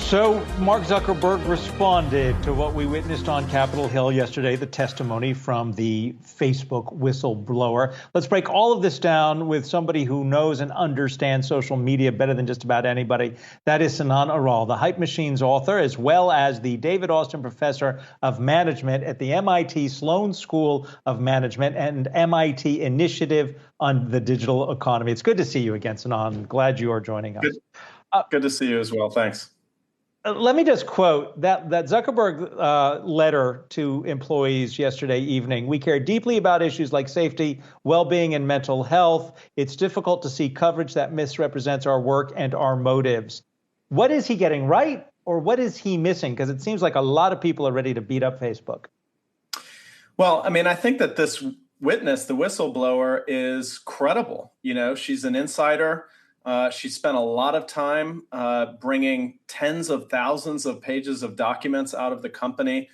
So Mark Zuckerberg responded to what we witnessed on Capitol Hill yesterday, the testimony from the Facebook whistleblower. Let's break all of this down with somebody who knows and understands social media better than just about anybody. That is Sinan Aral, the Hype Machines author, as well as the David Austin Professor of Management at the MIT Sloan School of Management and MIT Initiative on the Digital Economy. It's good to see you again, Sinan. Glad you are joining us. Good to see you as well. Thanks. Let me just quote that Zuckerberg letter to employees yesterday evening. We care deeply about issues like safety, well-being, and mental health. It's difficult to see coverage that misrepresents our work and our motives. What is he getting right, or what is he missing? Because it seems like a lot of people are ready to beat up Facebook. Well, I mean, I think that this witness, the whistleblower, is credible. You know, she's an insider. She spent a lot of time bringing tens of thousands of pages of documents out of the company.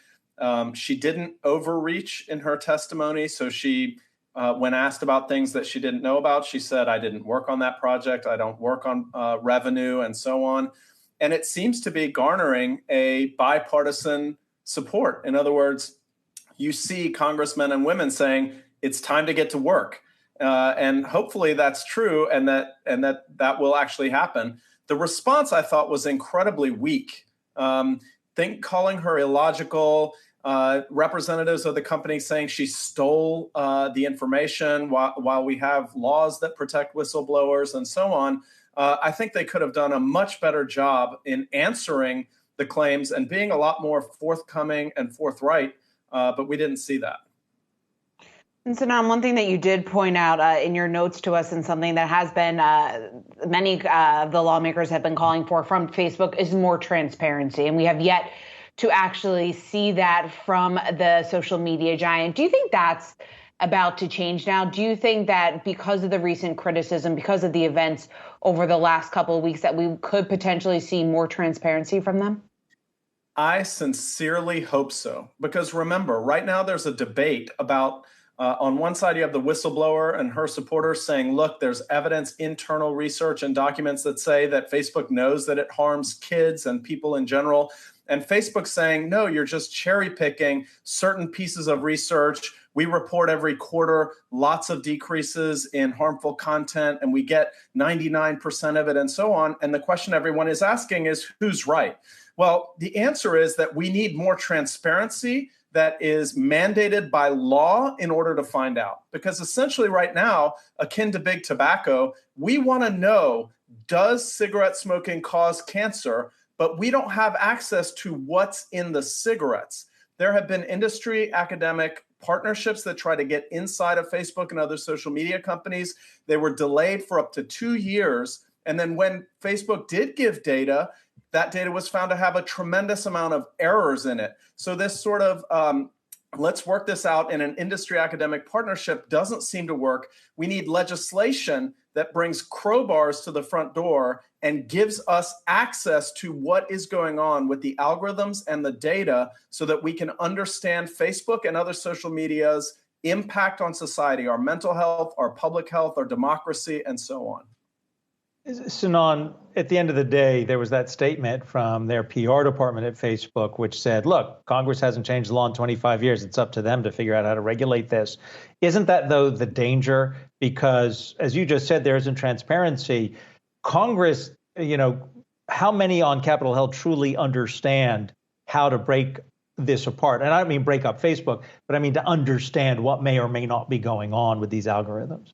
She didn't overreach in her testimony. So she, when asked about things that she didn't know about, she said, I didn't work on that project. I don't work on revenue and so on. And it seems to be garnering a bipartisan support. In other words, you see congressmen and women saying it's time to get to work. And hopefully that's true, and that will actually happen. The response, I thought, was incredibly weak. Calling her illogical, representatives of the company saying she stole the information while we have laws that protect whistleblowers and so on. I think they could have done a much better job in answering the claims and being a lot more forthcoming and forthright, but we didn't see that. And Sinan, one thing that you did point out in your notes to us, and something that has been many of the lawmakers have been calling for from Facebook, is more transparency. And we have yet to actually see that from the social media giant. Do you think that's about to change now? Do you think that because of the recent criticism, because of the events over the last couple of weeks, that we could potentially see more transparency from them? I sincerely hope so. Because remember, right now there's a debate about on one side, you have the whistleblower and her supporters saying, look, there's evidence, internal research and documents that say that Facebook knows that it harms kids and people in general. And Facebook saying, no, you're just cherry picking certain pieces of research. We report every quarter lots of decreases in harmful content, and we get 99% of it and so on. And the question everyone is asking is, who's right? Well, the answer is that we need more transparency that is mandated by law in order to find out. Because essentially right now, akin to big tobacco, we want to know, does cigarette smoking cause cancer? But we don't have access to what's in the cigarettes. There have been industry academic partnerships that try to get inside of Facebook and other social media companies. They were delayed for up to 2 years. And then when Facebook did give data, that data was found to have a tremendous amount of errors in it. So this sort of let's work this out in an industry academic partnership doesn't seem to work. We need legislation that brings crowbars to the front door and gives us access to what is going on with the algorithms and the data so that we can understand Facebook and other social media's impact on society, our mental health, our public health, our democracy, and so on. Sinan, at the end of the day, there was that statement from their PR department at Facebook, which said, look, Congress hasn't changed the law in 25 years. It's up to them to figure out how to regulate this. Isn't that, though, the danger? Because, as you just said, there isn't transparency. Congress, how many on Capitol Hill truly understand how to break this apart? And I don't mean break up Facebook, but I mean to understand what may or may not be going on with these algorithms.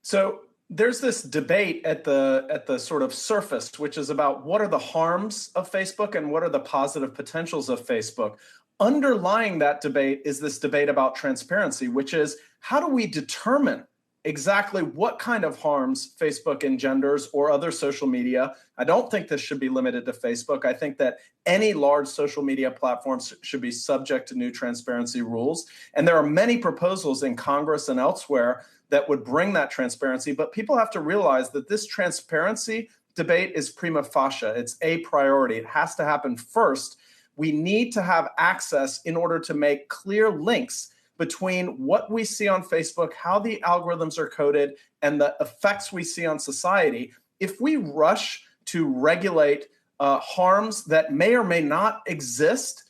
So there's this debate at the sort of surface, which is about what are the harms of Facebook and what are the positive potentials of Facebook. Underlying that debate is this debate about transparency, which is how do we determine exactly what kind of harms Facebook engenders or other social media? I don't think this should be limited to Facebook. I think that any large social media platforms should be subject to new transparency rules. And there are many proposals in Congress and elsewhere that would bring that transparency. But people have to realize that this transparency debate is prima facie. It's a priority. It has to happen first. We need to have access in order to make clear links between what we see on Facebook, how the algorithms are coded, and the effects we see on society. If we rush to regulate harms that may or may not exist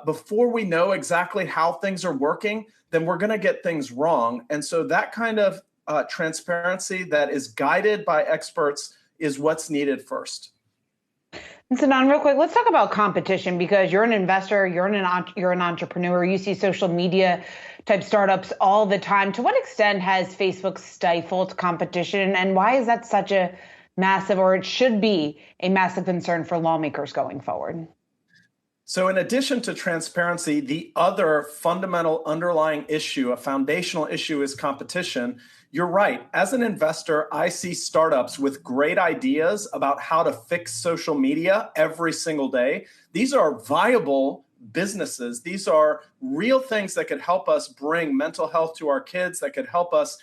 before we know exactly how things are working, then we're going to get things wrong. And so that kind of transparency that is guided by experts is what's needed first. And Sinan, real quick, let's talk about competition, because you're an investor, you're an entrepreneur, you see social media type startups all the time. To what extent has Facebook stifled competition, and why is that such a massive, or it should be a massive concern for lawmakers going forward? So in addition to transparency, the other fundamental underlying issue, a foundational issue, is competition. You're right. As an investor, I see startups with great ideas about how to fix social media every single day. These are viable businesses. These are real things that could help us bring mental health to our kids, that could help us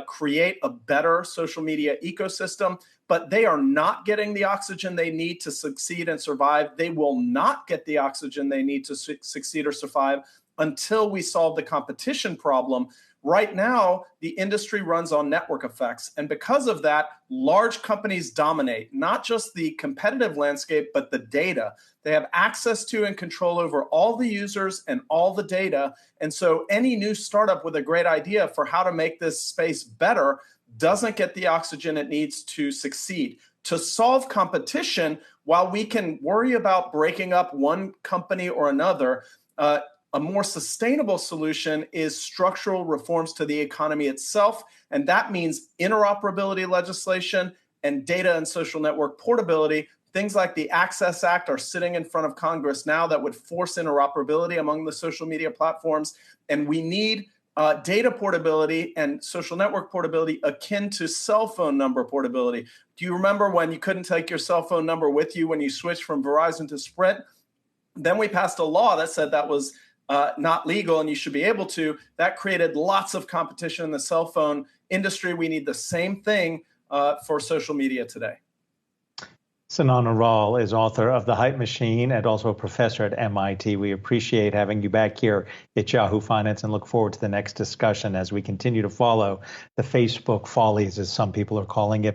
create a better social media ecosystem. But they are not getting the oxygen they need to succeed and survive. They will not get the oxygen they need to succeed or survive until we solve the competition problem. Right now, the industry runs on network effects. And because of that, large companies dominate not just the competitive landscape, but the data. They have access to and control over all the users and all the data. And so any new startup with a great idea for how to make this space better doesn't get the oxygen it needs to succeed. To solve competition, while we can worry about breaking up one company or another, a more sustainable solution is structural reforms to the economy itself. And that means interoperability legislation and data and social network portability. Things like the Access Act are sitting in front of Congress now that would force interoperability among the social media platforms. And we need data portability and social network portability akin to cell phone number portability. Do you remember when you couldn't take your cell phone number with you when you switched from Verizon to Sprint? Then we passed a law that said that was not legal and you should be able to. That created lots of competition in the cell phone industry. We need the same thing for social media today. Sinan Aral is author of The Hype Machine and also a professor at MIT. We appreciate having you back here at Yahoo Finance and look forward to the next discussion as we continue to follow the Facebook follies, as some people are calling it.